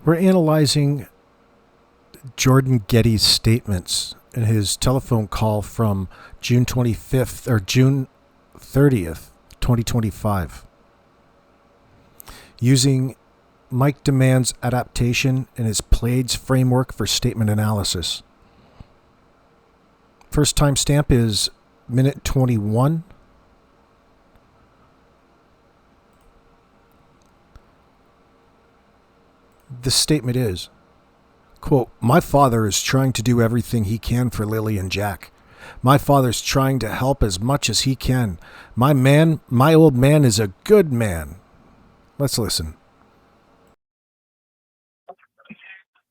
We're analyzing Jordan Getty's statements in his telephone call from June 25th or June 30th, 2025. Using Mike Demann's adaptation in his PLAIDS framework for statement analysis. First timestamp is minute 21. The statement is, quote, "My father is trying to do everything he can for Lily and Jack. My father's trying to help as much as he can. My old man is a good man." Let's listen.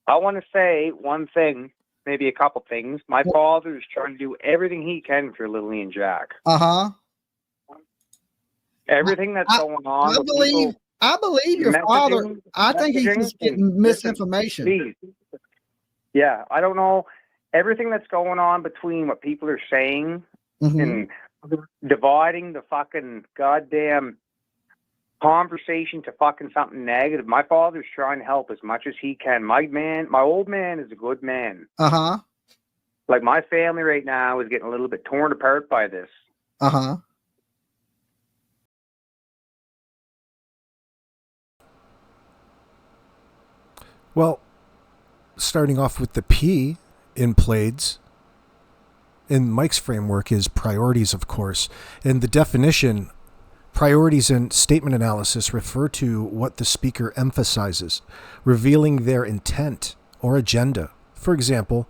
I want to say one thing, maybe a couple things. My father is trying to do everything he can for Lily and Jack. Everything that's going on. I believe your father. I think he's just getting misinformation. Please. Yeah, I don't know. Everything that's going on between what people are saying and dividing the fucking goddamn conversation to fucking something negative. My father's trying to help as much as he can. My old man is a good man. Like my family right now is getting a little bit torn apart by this. Well, starting off with the P in PLAIDS, in Mike's framework, is priorities, of course. And the definition, priorities in statement analysis refer to what the speaker emphasizes, revealing their intent or agenda. For example,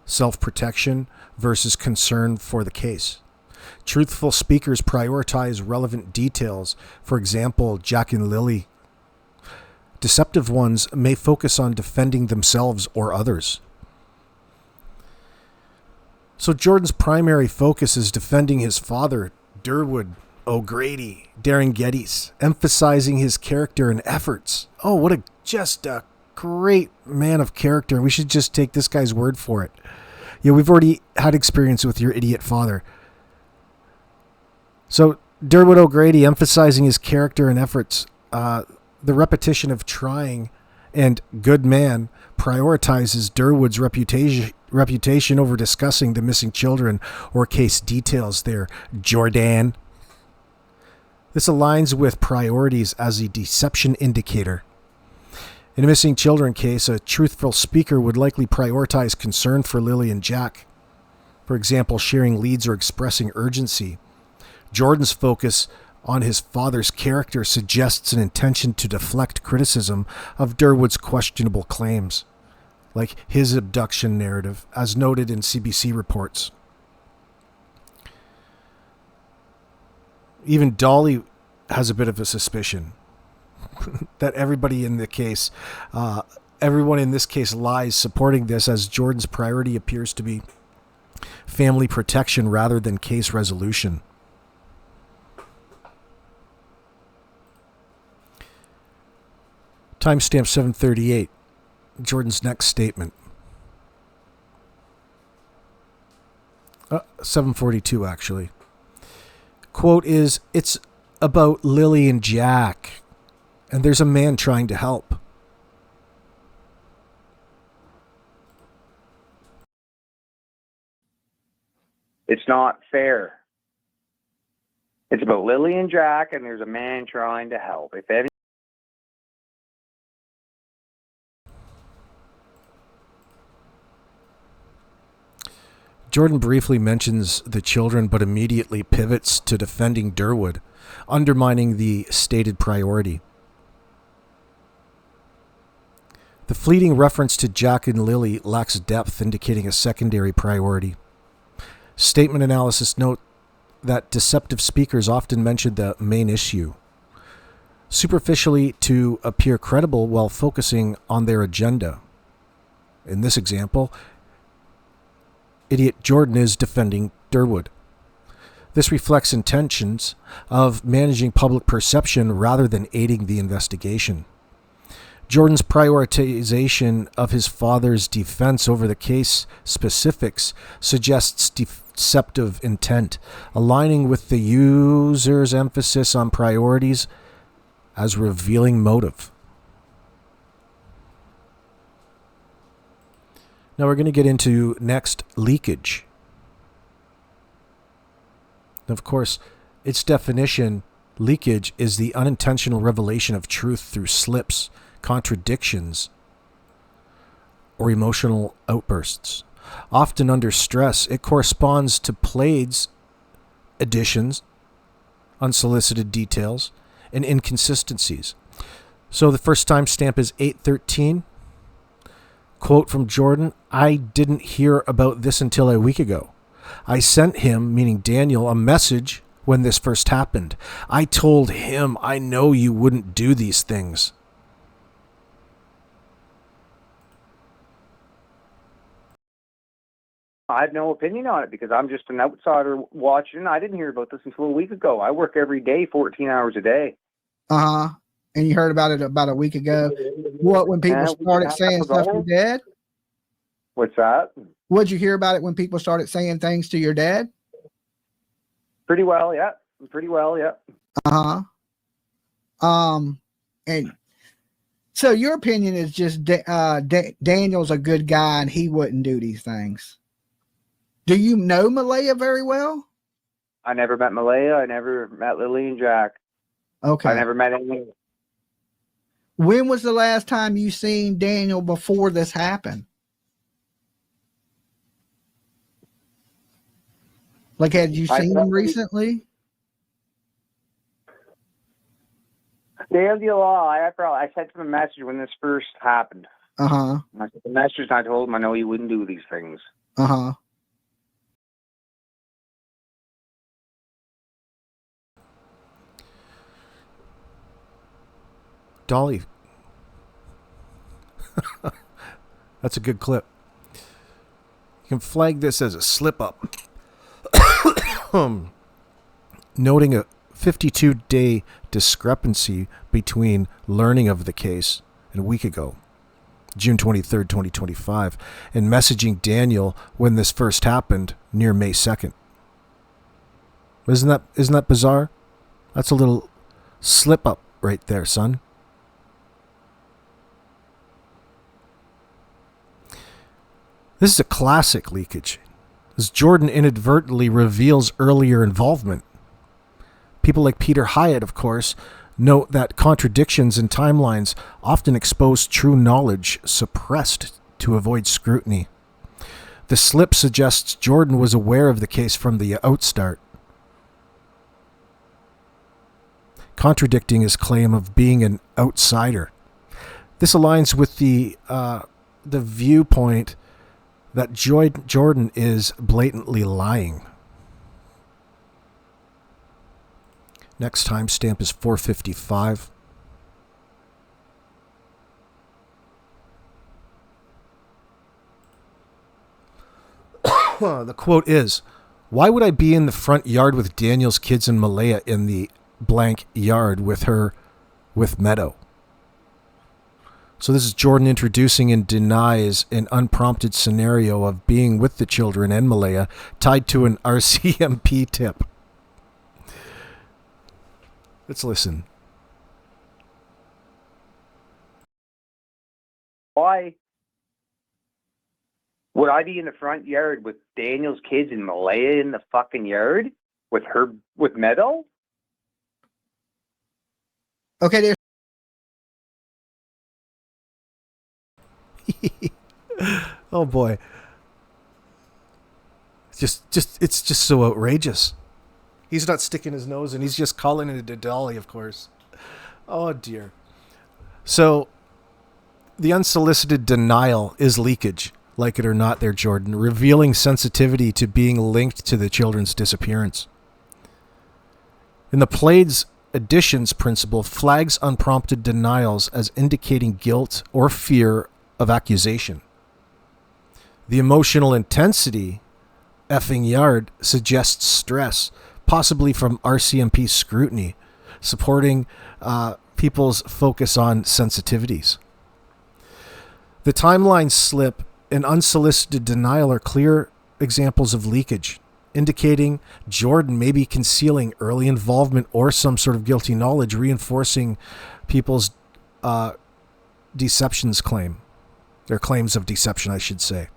self-protection versus concern for the case. Truthful speakers prioritize relevant details. For example, Jack and Lily. Deceptive ones may focus on defending themselves or others. So Jordan's primary focus is defending his father, Derwood O'Grady, Jordan Getty, emphasizing his character and efforts. Oh, what just a great man of character. We should just take this guy's word for it. Yeah, we've already had experience with your idiot father. So Derwood O'Grady emphasizing his character and efforts. The repetition of trying and good man prioritizes Derwood's reputation over discussing the missing children or case details there, Jordan. This aligns with priorities as a deception indicator. In a missing children case, a truthful speaker would likely prioritize concern for Lily and Jack. For example, sharing leads or expressing urgency. Jordan's focus on his father's character suggests an intention to deflect criticism of Derwood's questionable claims, like his abduction narrative, as noted in CBC reports. Even Dolly has a bit of a suspicion that everyone in this case lies, supporting this, as Jordan's priority appears to be family protection rather than case resolution. Timestamp 7:38. Jordan's next statement. 7:42 actually. Quote is, "It's about Lily and Jack, and there's a man trying to help." It's not fair. It's about Lily and Jack, and there's a man trying to help. If any Jordan briefly mentions the children, but immediately pivots to defending Derwood, undermining the stated priority. The fleeting reference to Jack and Lily lacks depth, indicating a secondary priority. Statement analysis note that deceptive speakers often mention the main issue, superficially to appear credible while focusing on their agenda. In this example, idiot Jordan is defending Derwood. This reflects intentions of managing public perception rather than aiding the investigation. Jordan's prioritization of his father's defense over the case specifics suggests deceptive intent, aligning with the user's emphasis on priorities as revealing motive. Now we're going to get into next leakage. Of course, its definition, leakage, is the unintentional revelation of truth through slips, contradictions, or emotional outbursts. Often under stress, it corresponds to PLAIDS, additions, unsolicited details, and inconsistencies. So the first time stamp is 8/13. Quote from Jordan, "I didn't hear about this until a week ago. I sent him," meaning Daniel, "a message when this first happened. I told him, I know you wouldn't do these things." I have no opinion on it because I'm just an outsider watching. I didn't hear about this until a week ago. I work every day, 14 hours a day. Uh-huh. And you heard about it about a week ago. What, when people started saying stuff to your dad? What's that? What'd you hear about it when people started saying things to your dad? Pretty well, yeah. Uh-huh. And so your opinion is just Daniel's a good guy and he wouldn't do these things. Do you know Malaya very well? I never met Malaya. I never met Lily and Jack. Okay. I never met anyone. When was the last time you seen Daniel before this happened? Like, had you seen him recently? Daniel, I sent him a message when this first happened. Uh-huh. I sent the message and I told him I know he wouldn't do these things. Uh-huh. Dolly. That's a good clip. You can flag this as a slip-up. Noting a 52-day discrepancy between learning of the case a week ago, June 23rd, 2025, and messaging Daniel when this first happened near May 2nd. Isn't that bizarre? That's a little slip-up right there, son. This is a classic leakage, as Jordan inadvertently reveals earlier involvement. People like Peter Hyatt, of course, note that contradictions in timelines often expose true knowledge suppressed to avoid scrutiny. The slip suggests Jordan was aware of the case from the outstart, contradicting his claim of being an outsider. This aligns with the viewpoint that Jordan is blatantly lying. Next timestamp is 4:55. The quote is, "Why would I be in the front yard with Daniel's kids and Malaya in the blank yard with her with Meadow?" So this is Jordan introducing and denies an unprompted scenario of being with the children and Malaya tied to an RCMP tip. Let's listen. Why would I be in the front yard with Daniel's kids and Malaya in the fucking yard with Meadow? Okay, there's Oh boy. It's just so outrageous. He's not sticking his nose in, he's just calling it a Dolly, of course. Oh dear. So the unsolicited denial is leakage, like it or not there, Jordan, revealing sensitivity to being linked to the children's disappearance. In the PLAIDS additions principle, flags unprompted denials as indicating guilt or fear of accusation. The emotional intensity, effing yard, suggests stress, possibly from RCMP scrutiny, supporting people's focus on sensitivities. The timeline slip and unsolicited denial are clear examples of leakage, indicating Jordan may be concealing early involvement or some sort of guilty knowledge, reinforcing people's deceptions claim. Their claims of deception, I should say.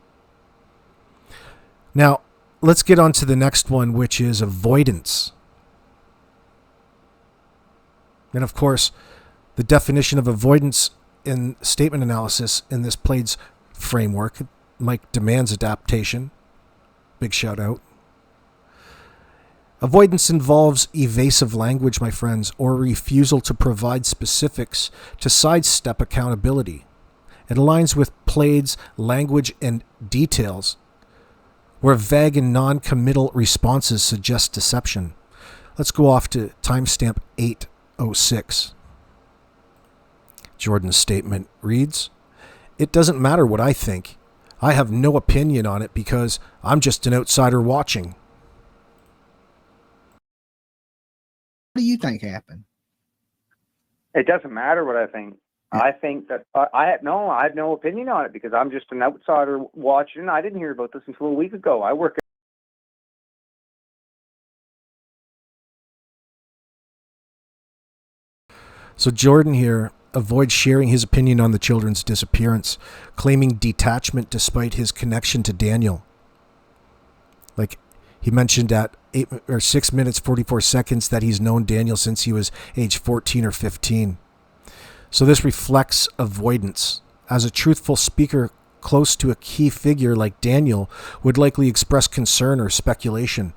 Now, let's get on to the next one, which is avoidance. And of course, the definition of avoidance in statement analysis in this PLAIDS framework, Mike Demann's adaptation, big shout out. Avoidance involves evasive language, my friends, or refusal to provide specifics to sidestep accountability. It aligns with PLAIDS language and details, where vague and non-committal responses suggest deception. Let's go off to timestamp 8:06. Jordan's statement reads, "It doesn't matter what I think. I have no opinion on it because I'm just an outsider watching." What do you think happened? It doesn't matter what I think. I think that I have no opinion on it because I'm just an outsider watching. I didn't hear about this until a week ago. I work. So Jordan here avoids sharing his opinion on the children's disappearance, claiming detachment despite his connection to Daniel. Like he mentioned at 6 minutes 44 seconds that he's known Daniel since he was age 14 or 15. So this reflects avoidance. As a truthful speaker close to a key figure like Daniel would likely express concern or speculation.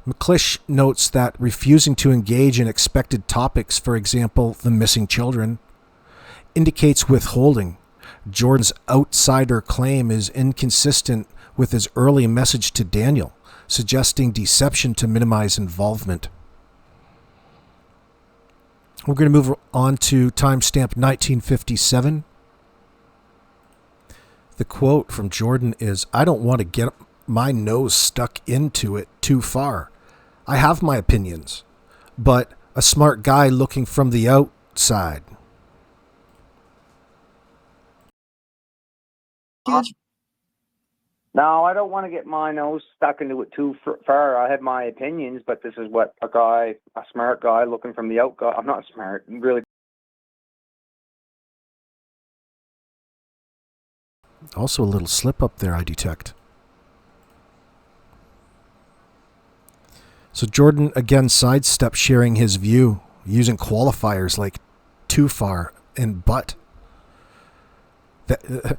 McClish notes that refusing to engage in expected topics, for example, the missing children, indicates withholding. Jordan's outsider claim is inconsistent with his early message to Daniel, suggesting deception to minimize involvement. We're going to move on to timestamp 1957. The quote from Jordan is, "I don't want to get my nose stuck into it too far. I have my opinions, but a smart guy looking from the outside." No, I don't want to get my nose stuck into it too far. I have my opinions, but this is what a smart guy looking from the outside. I'm not smart, really. Also a little slip up there, I detect. So Jordan again sidesteps sharing his view using qualifiers like too far and but. The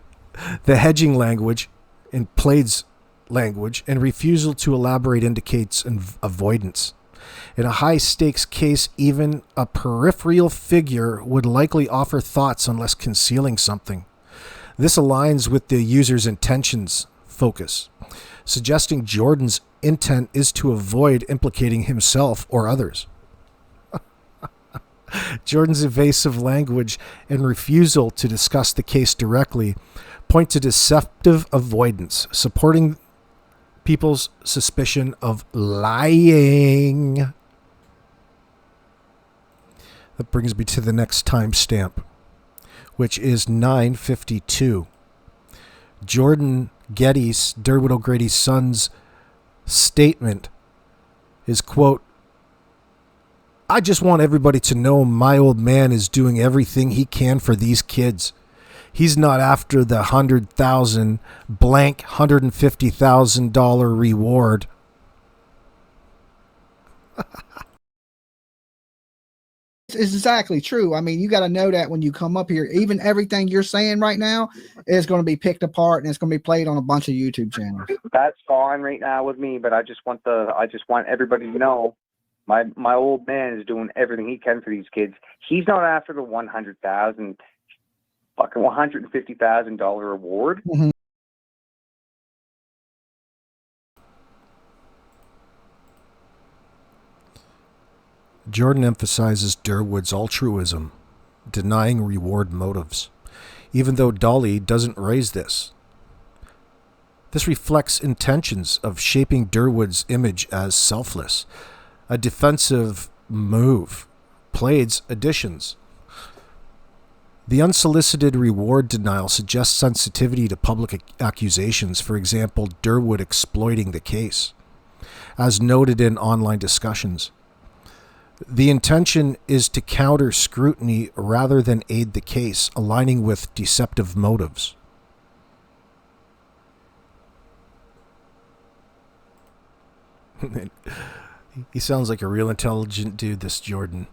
hedging language in PLAIDS language and refusal to elaborate indicates avoidance. In a high-stakes case, even a peripheral figure would likely offer thoughts unless concealing something. This aligns with the user's intentions focus, suggesting Jordan's intent is to avoid implicating himself or others. Jordan's evasive language and refusal to discuss the case directly point to deceptive avoidance, supporting people's suspicion of lying. That brings me to the next timestamp, which is 9:52. Jordan Getty's, Derwood O'Grady's son's statement is, quote, "I just want everybody to know my old man is doing everything he can for these kids. He's not after the $100,000 blank $150,000 reward." It's exactly true. I mean, you got to know that when you come up here, even everything you're saying right now is going to be picked apart and it's going to be played on a bunch of YouTube channels. That's fine right now with me, but I just want everybody to know my old man is doing everything he can for these kids. He's not after the $100,000 fucking $150,000 reward. Mm-hmm. Jordan emphasizes Derwood's altruism, denying reward motives, even though Dolly doesn't raise this. This reflects intentions of shaping Derwood's image as selfless, a defensive move. PLAIDS additions. The unsolicited reward denial suggests sensitivity to public accusations, for example, Derwood exploiting the case, as noted in online discussions. The intention is to counter scrutiny rather than aid the case, aligning with deceptive motives. He sounds like a real intelligent dude, this Jordan.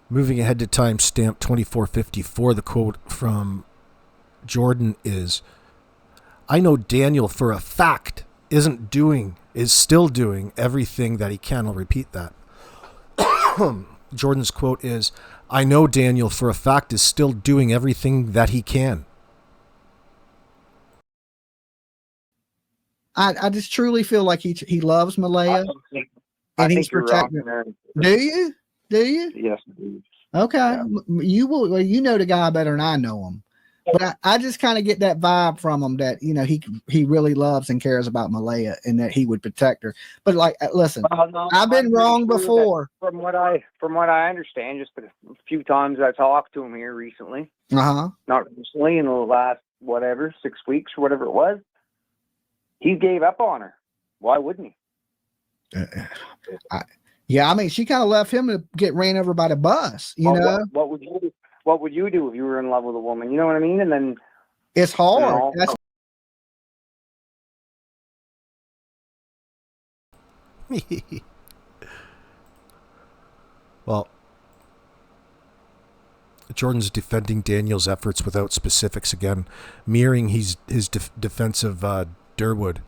Moving ahead to timestamp 2454, the quote from Jordan is, I know Daniel for a fact is still doing everything that he can. I'll repeat that. Jordan's quote is, I know Daniel for a fact is still doing everything that he can. I just truly feel like he loves Malaya. I think you're wrong. Do you? Do you? Yes. Okay. Yeah. You will. Well, you know the guy better than I know him. But I just kind of get that vibe from him that, you know, he really loves and cares about Malaya and that he would protect her. But like, listen, No, I've been wrong before. From what I understand, just a few times I talked to him here recently. Not recently, in the last 6 weeks or whatever it was. He gave up on her. Why wouldn't he? Yeah, I mean, she kind of left him to get ran over by the bus. You know, what would you do? What would you do if you were in love with a woman? You know what I mean? And then it's hard. Well, Jordan's defending Daniel's efforts without specifics again, mirroring his defense of Derwood.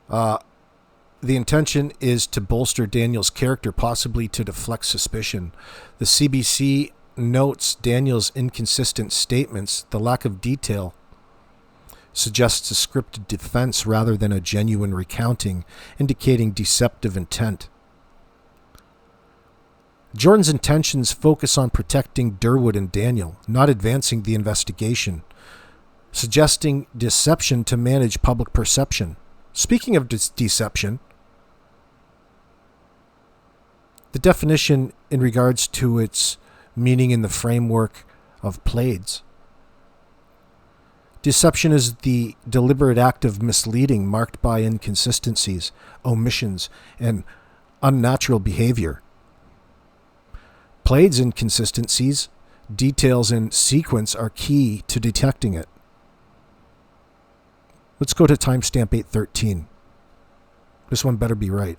The intention is to bolster Daniel's character, possibly to deflect suspicion. The CBC notes Daniel's inconsistent statements. The lack of detail suggests a scripted defense rather than a genuine recounting, indicating deceptive intent. Jordan's intentions focus on protecting Derwood and Daniel, not advancing the investigation, suggesting deception to manage public perception. Speaking of deception, the definition in regards to its meaning in the framework of PLAIDS. Deception is the deliberate act of misleading marked by inconsistencies, omissions, and unnatural behavior. PLAIDS inconsistencies, details, and sequence are key to detecting it. Let's go to timestamp 813. This one better be right.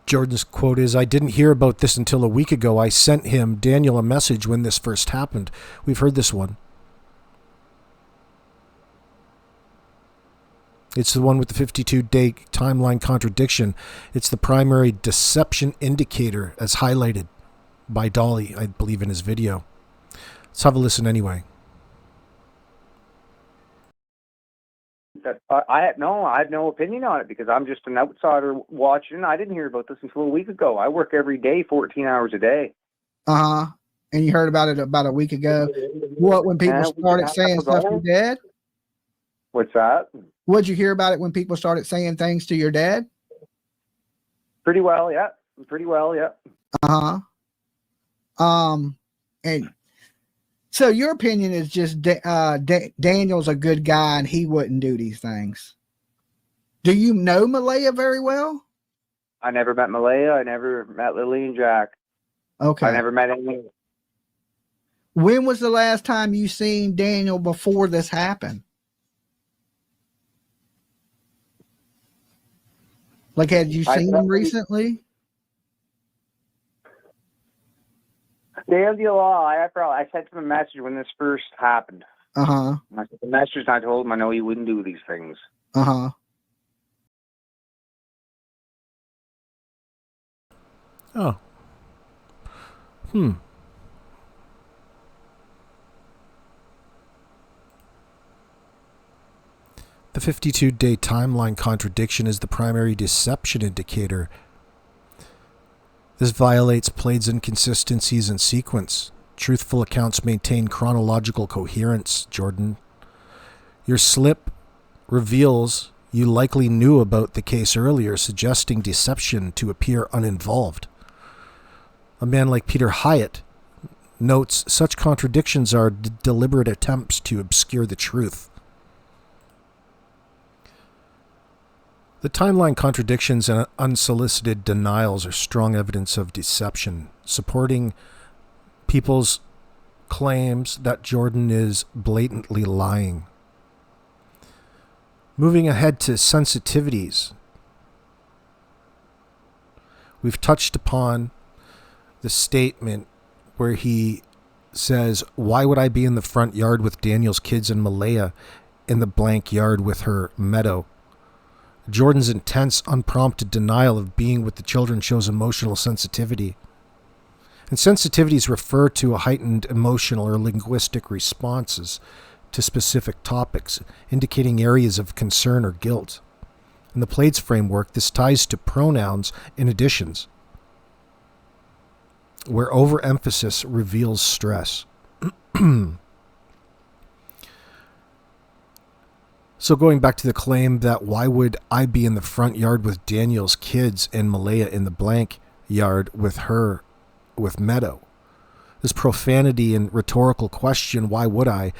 Jordan's quote is, I didn't hear about this until a week ago. I sent him, Daniel, a message when this first happened. We've heard this one. It's the one with the 52-day timeline contradiction. It's the primary deception indicator as highlighted by Dolly, I believe, in his video. Let's have a listen anyway. I have no opinion on it because I'm just an outsider watching. I didn't hear about this until a week ago. I work every day, 14 hours a day. And you heard about it about a week ago. What, when people started saying stuff to your dad? What's that? What'd you hear about it when people started saying things to your dad? Pretty well, yeah. And so your opinion is just Daniel's a good guy and he wouldn't do these things. Do you know Malaya very well? I never met Malaya. I never met Lily and Jack. Okay. I never met anyone. When was the last time you seen Daniel before this happened? Like, had you seen him recently? Daniel, I sent him a message when this first happened. I sent the message and I told him I know he wouldn't do these things. Oh. The 52-day timeline contradiction is the primary deception indicator. This violates PLAIDS inconsistencies in sequence. Truthful accounts maintain chronological coherence, Jordan. Your slip reveals you likely knew about the case earlier, suggesting deception to appear uninvolved. A man like Peter Hyatt notes such contradictions are deliberate attempts to obscure the truth. The timeline contradictions and unsolicited denials are strong evidence of deception, supporting people's claims that Jordan is blatantly lying. Moving ahead to sensitivities. We've touched upon the statement where he says, why would I be in the front yard with Daniel's kids and Malaya in the blank yard with her meadow? Jordan's intense, unprompted denial of being with the children shows emotional sensitivity. And sensitivities refer to a heightened emotional or linguistic responses to specific topics, indicating areas of concern or guilt. In the PLAIDS framework, this ties to pronouns and additions, where overemphasis reveals stress. So going back to the claim that why would I be in the front yard with Daniel's kids and Malaya in the blank yard with her with Meadow? This profanity and rhetorical question, why would I,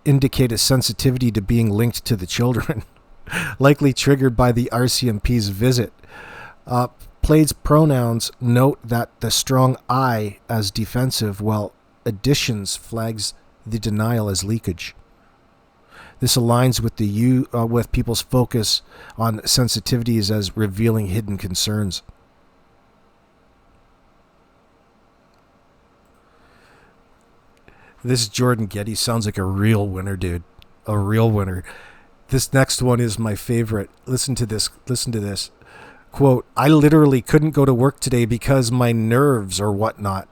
indicate a sensitivity to being linked to the children, likely triggered by the RCMP's visit. PLAIDS pronouns note that the strong I as defensive, while additions flags the denial as leakage. This aligns with with people's focus on sensitivities as revealing hidden concerns. This Jordan Getty sounds like a real winner, dude. A real winner. This next one is my favorite. Listen to this. Listen to this. Quote, I literally couldn't go to work today because my nerves or whatnot.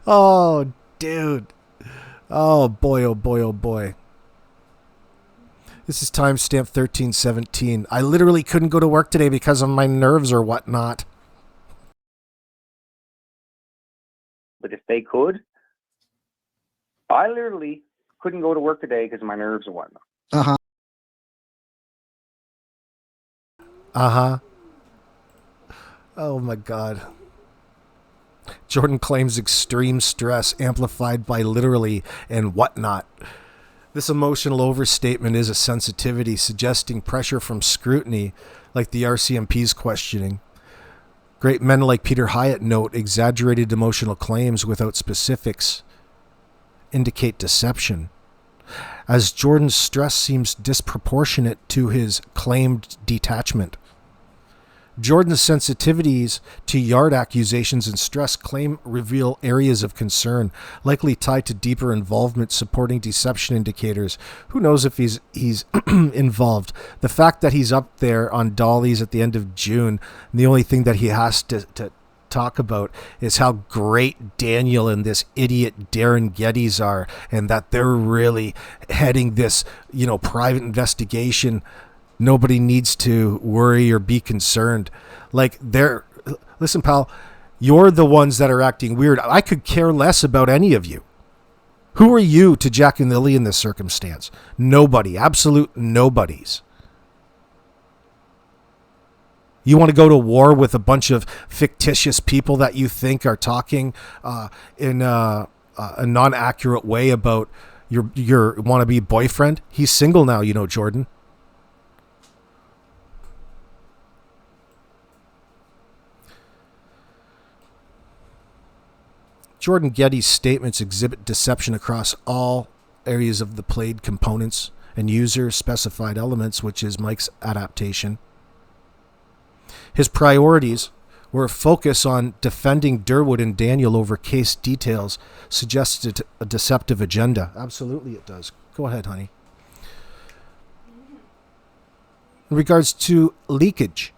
Oh, dude. Oh, boy, oh, boy, oh, boy. This is timestamp 1317. I literally couldn't go to work today because of my nerves or whatnot. But if they could, I literally couldn't go to work today because of my nerves and whatnot. Uh-huh. Uh-huh. Oh, my God. Jordan claims extreme stress amplified by literally and whatnot. This emotional overstatement is a sensitivity suggesting pressure from scrutiny, like the RCMP's questioning. Great men like Peter Hyatt note exaggerated emotional claims without specifics indicate deception, as Jordan's stress seems disproportionate to his claimed detachment. Jordan's sensitivities to yard accusations and stress claim reveal areas of concern, likely tied to deeper involvement supporting deception indicators. Who knows if he's involved? The fact that he's up there on dollies at the end of June, and the only thing that he has to talk about is how great Daniel and this idiot Darren Geddes are, and that they're really heading this, private investigation. Nobody needs to worry or be concerned. Listen, pal, you're the ones that are acting weird. I could care less about any of you. Who are you to Jack and Lily in this circumstance? Nobody, absolute nobodies. You want to go to war with a bunch of fictitious people that you think are talking in a non-accurate way about your wannabe boyfriend? He's single now, Jordan. Jordan Getty's statements exhibit deception across all areas of the PLAID components and user-specified elements, which is Mike's adaptation. His priorities were a focus on defending Derwood and Daniel over case details, suggested a deceptive agenda. Absolutely it does. Go ahead, honey. In regards to leakage,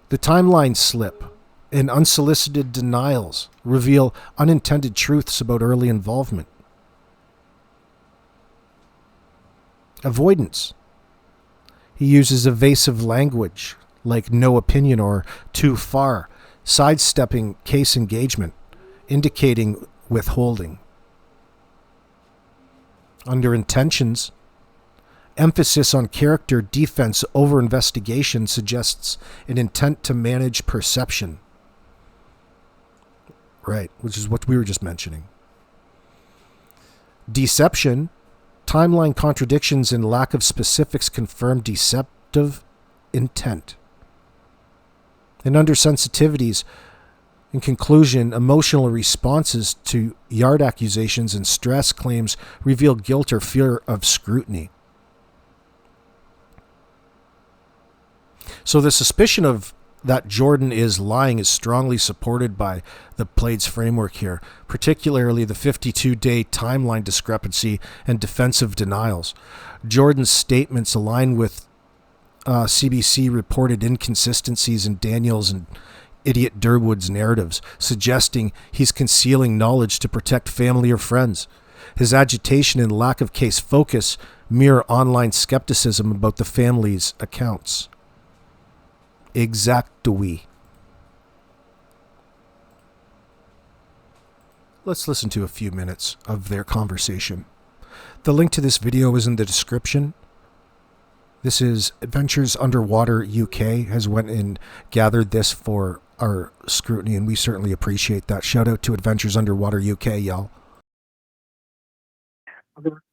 the timeline slip and unsolicited denials reveal unintended truths about early involvement. Avoidance. He uses evasive language like no opinion or too far, sidestepping case engagement, indicating withholding. Under intentions, emphasis on character defense over investigation suggests an intent to manage perception. Right, which is what we were just mentioning. Deception, timeline contradictions and lack of specifics confirm deceptive intent. And under sensitivities, In conclusion, emotional responses to yard accusations and stress claims reveal guilt or fear of scrutiny. So the suspicion of that Jordan is lying is strongly supported by the PLAIDS framework here, particularly the 52-day timeline discrepancy and defensive denials. Jordan's statements align with CBC reported inconsistencies in Daniel's and idiot Derwood's narratives, suggesting he's concealing knowledge to protect family or friends. His agitation and lack of case focus mirror online skepticism about the family's accounts. Exactly. Let's listen to a few minutes of their conversation. The link to this video is in the description. This is Adventures Underwater UK has went and gathered this for our scrutiny, and we certainly appreciate that. Shout out to Adventures Underwater UK, y'all.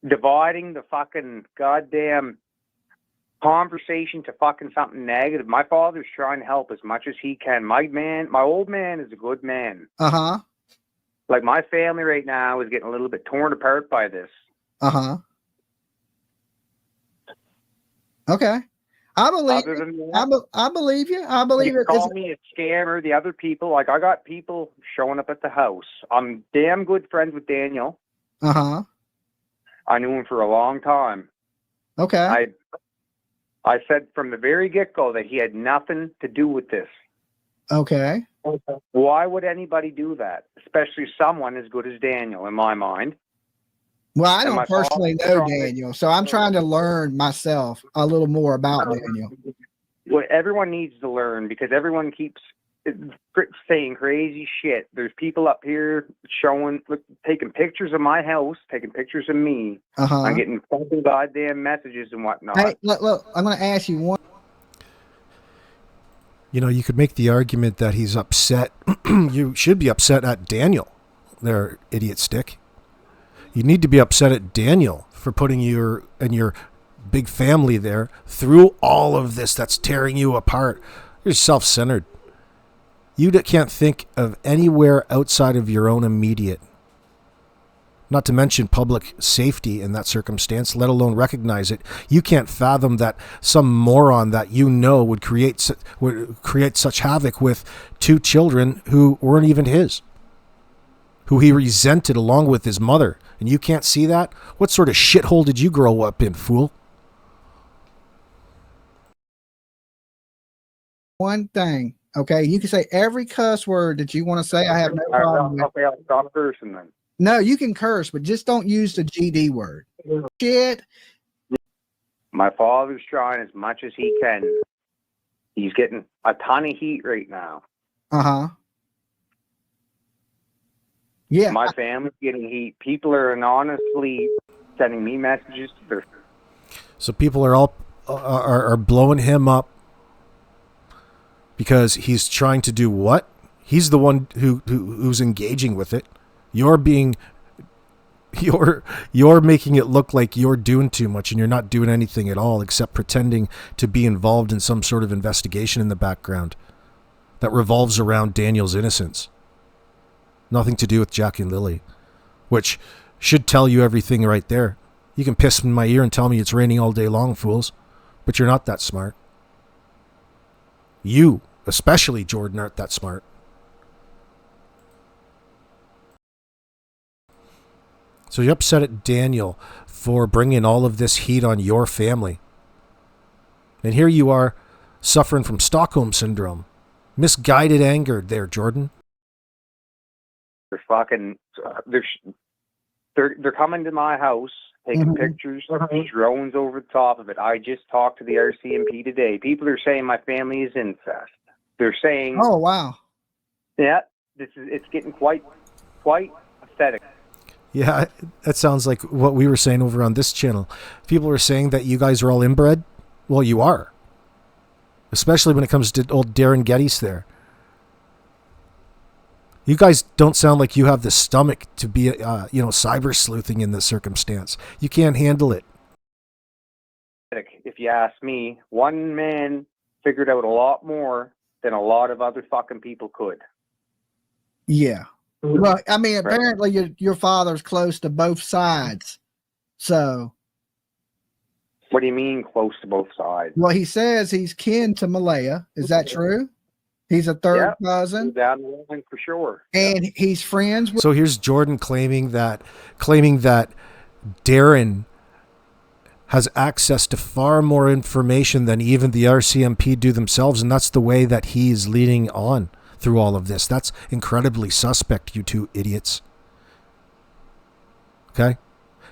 Dividing the fucking goddamn conversation to fucking something negative. My father's trying to help as much as he can. My old man is a good man. Uh-huh. Like, my family right now is getting a little bit torn apart by this. Uh-huh. Okay. I believe you. I believe you. I believe they it. Call me a scammer. The other people, like, I got people showing up at the house. I'm damn good friends with Daniel. Uh-huh. I knew him for a long time. Okay. I said from the very get-go that he had nothing to do with this. Okay. Why would anybody do that? Especially someone as good as Daniel, in my mind. Well, I don't personally know Daniel, so I'm trying to learn myself a little more about Daniel. Well, everyone needs to learn because everyone keeps saying crazy shit. There's people up here taking pictures of my house, taking pictures of me. Uh-huh. I'm getting fucking goddamn messages and whatnot. Hey, look, I'm going to ask you one. You know, you could make the argument that he's upset. You should be upset at Daniel, there, idiot stick. You need to be upset at Daniel for putting your big family there through all of this that's tearing you apart. You're self-centered. You can't think of anywhere outside of your own immediate. Not to mention public safety in that circumstance, let alone recognize it. You can't fathom that some moron that you know would create such havoc with two children who weren't even his, who he resented along with his mother. And you can't see that? What sort of shithole did you grow up in, fool? One thing, okay? You can say every cuss word that you want to say. I have no problem with. Okay, I'll stop cursing then. No, you can curse, but just don't use the GD word. Shit. My father's trying as much as he can. He's getting a ton of heat right now. Uh-huh. Yeah. My family's getting heat. People are anonymously sending me messages. So people are all are blowing him up because he's trying to do what? He's the one who's engaging with it. You're making it look like you're doing too much and you're not doing anything at all except pretending to be involved in some sort of investigation in the background that revolves around Daniel's innocence. Nothing to do with Jack and Lily, which should tell you everything right there. You can piss in my ear and tell me it's raining all day long, fools, but you're not that smart. You, especially Jordan, aren't that smart. So you're upset at Daniel for bringing all of this heat on your family. And here you are suffering from Stockholm Syndrome. Misguided anger there, Jordan. They're fucking. They're coming to my house, taking pictures, drones over the top of it. I just talked to the RCMP today. People are saying my family is incest. They're saying, "Oh wow, yeah, it's getting quite pathetic." Yeah, that sounds like what we were saying over on this channel. People are saying that you guys are all inbred. Well, you are, especially when it comes to old Darren Getty's there. You guys don't sound like you have the stomach to be, cyber sleuthing in this circumstance. You can't handle it. If you ask me, one man figured out a lot more than a lot of other fucking people could. Yeah. Well, I mean, apparently your father's close to both sides. So. What do you mean close to both sides? Well, he says he's kin to Malaya. Is that true? He's a third cousin. Down the line for sure. And he's friends with. So here's Jordan claiming that Darren has access to far more information than even the RCMP do themselves, and that's the way that he's leading on through all of this. That's incredibly suspect, you two idiots. Okay?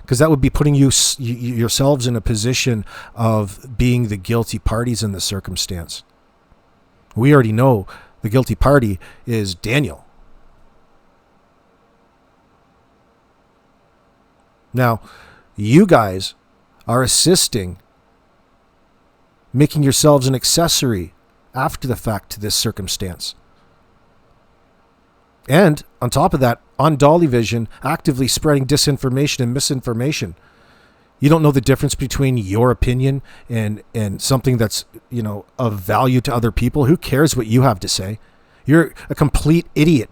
Because that would be putting yourselves in a position of being the guilty parties in the circumstance. We already know the guilty party is Daniel. Now, you guys are assisting, making yourselves an accessory after the fact to this circumstance. And on top of that, on Dolly Vision, actively spreading disinformation and misinformation. You don't know the difference between your opinion and something that's, of value to other people. Who cares what you have to say? You're a complete idiot,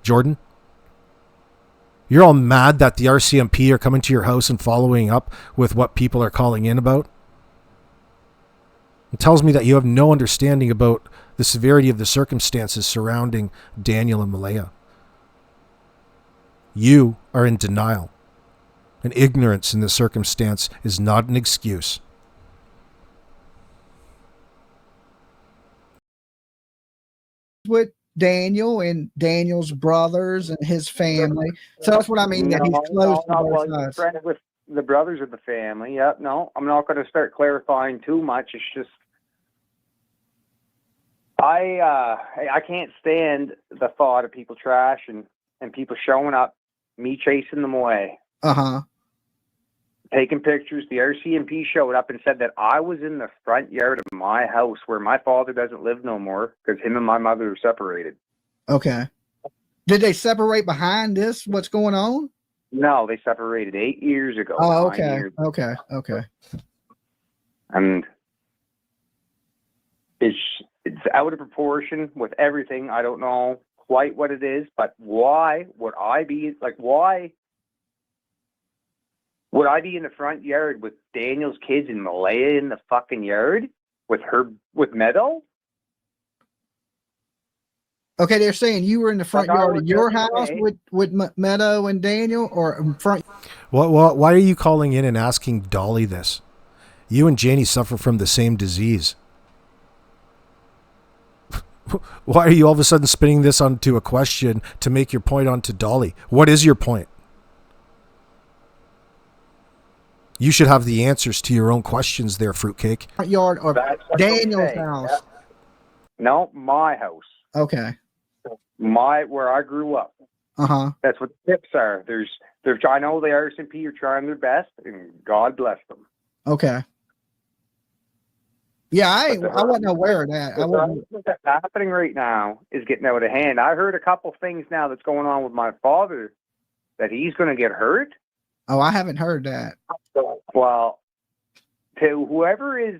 Jordan. You're all mad that the RCMP are coming to your house and following up with what people are calling in about. It tells me that you have no understanding about the severity of the circumstances surrounding Daniel and Malaya. You are in denial. And ignorance in this circumstance is not an excuse. With Daniel and Daniel's brothers and his family. So that's what I mean, that he's close to both sides. Friend with the brothers of the family. Yep. No, I'm not going to start clarifying too much. It's just I can't stand the thought of people trashing and people showing up, me chasing them away. Taking pictures. The RCMP showed up and said that I was in the front yard of my house where my father doesn't live no more because him and my mother are separated. Okay. Did they separate behind this? What's going on? No, they separated 8 years ago. Oh, okay. Okay. And it's out of proportion with everything. I don't know quite what it is, but why would I be would I be in the front yard with Daniel's kids and Malaya in the fucking yard with Meadow? Okay, they're saying you were in the front yard of your house with Meadow and Daniel, or in front. Why are you calling in and asking Dolly this? You and Janie suffer from the same disease. Why are you all of a sudden spinning this onto a question to make your point onto Dolly? What is your point? You should have the answers to your own questions there, fruitcake. Front yard or Daniel's house? Yeah. No, my house. Okay. Where I grew up. That's what the tips are. I know the RCMP are trying their best, and God bless them. Okay. Yeah, I wasn't aware of that. What's happening right now is getting out of hand. I heard a couple things now that's going on with my father, that he's going to get hurt. Oh, I haven't heard that. Well, to whoever is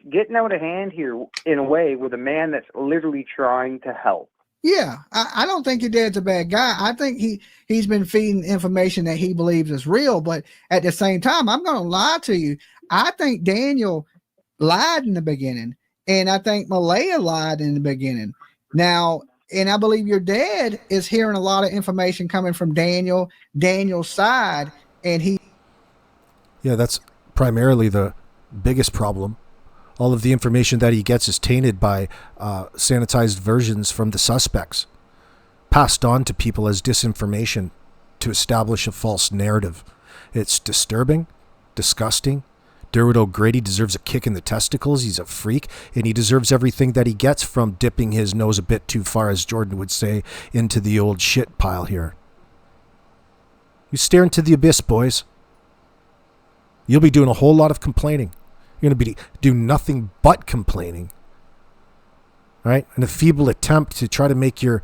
getting out of hand here in a way with a man that's literally trying to help. Yeah, I don't think your dad's a bad guy. I think he's been feeding information that he believes is real, but at the same time, I'm going to lie to you. I think Daniel lied in the beginning, and I think Malaya lied in the beginning. Now, and I believe your dad is hearing a lot of information coming from Daniel's side, and Yeah, that's primarily the biggest problem. All of the information that he gets is tainted by sanitized versions from the suspects, passed on to people as disinformation to establish a false narrative. It's disturbing, disgusting. Derwood O'Grady deserves a kick in the testicles. He's a freak, and he deserves everything that he gets from dipping his nose a bit too far, as Jordan would say, into the old shit pile here. You stare into the abyss, boys. You'll be doing a whole lot of complaining. You're going to do nothing but complaining. Right? And a feeble attempt to try to make your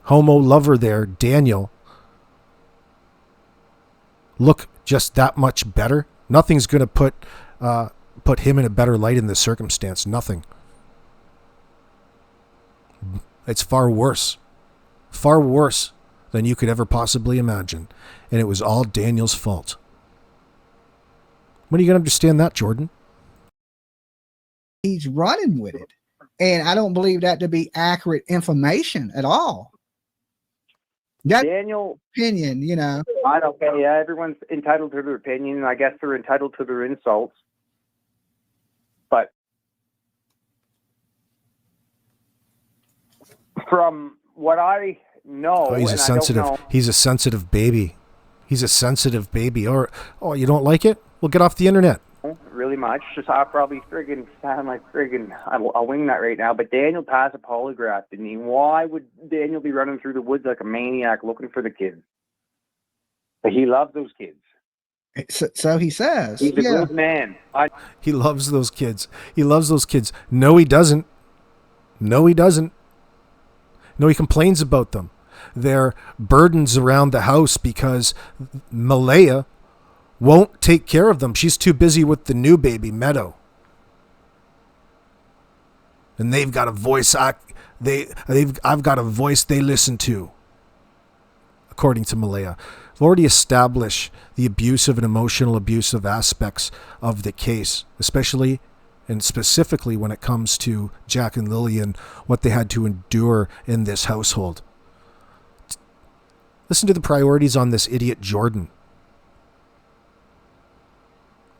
homo lover there, Daniel, look just that much better. Nothing's going to put him in a better light in this circumstance. Nothing. It's far worse. far worse than you could ever possibly imagine. And it was all Daniel's fault. When are you going to understand that, Jordan? He's running with it. And I don't believe that to be accurate information at all. That's Daniel, opinion, you know. I don't care. Yeah, everyone's entitled to their opinion, and I guess they're entitled to their insults. But from what I know, he's a sensitive baby. He's a sensitive baby. Or, you don't like it? Well, get off the internet. Really much. Just I'll probably friggin' sound like friggin'. I'll wing that right now. But Daniel passed a polygraph, didn't he? Why would Daniel be running through the woods like a maniac looking for the kids? But he loves those kids. So he says. He's a good man. He loves those kids. He loves those kids. No, he doesn't. No, he doesn't. No, he complains about them. They're burdens around the house because Malaya won't take care of them. She's too busy with the new baby, Meadow. And they've got a voice. I've got a voice they listen to, according to Malaya. We've already established the abusive and emotional abusive aspects of the case, especially and specifically when it comes to Jack and Lillian, what they had to endure in this household. Listen to the priorities on this idiot Jordan.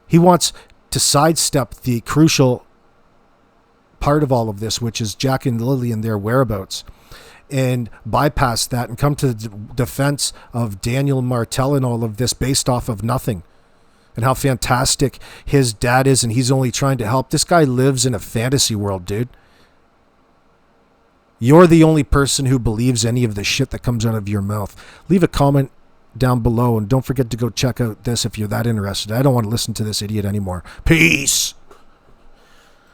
He wants to sidestep the crucial part of all of this, which is Jack and Lillian, their whereabouts, and bypass that and come to the defense of Daniel Martell and all of this based off of nothing and how fantastic his dad is and he's only trying to help. This guy lives in a fantasy world, dude. You're the only person who believes any of the shit that comes out of your mouth. Leave a comment down below and don't forget to go check out this if you're that interested. I don't want to listen to this idiot anymore. Peace.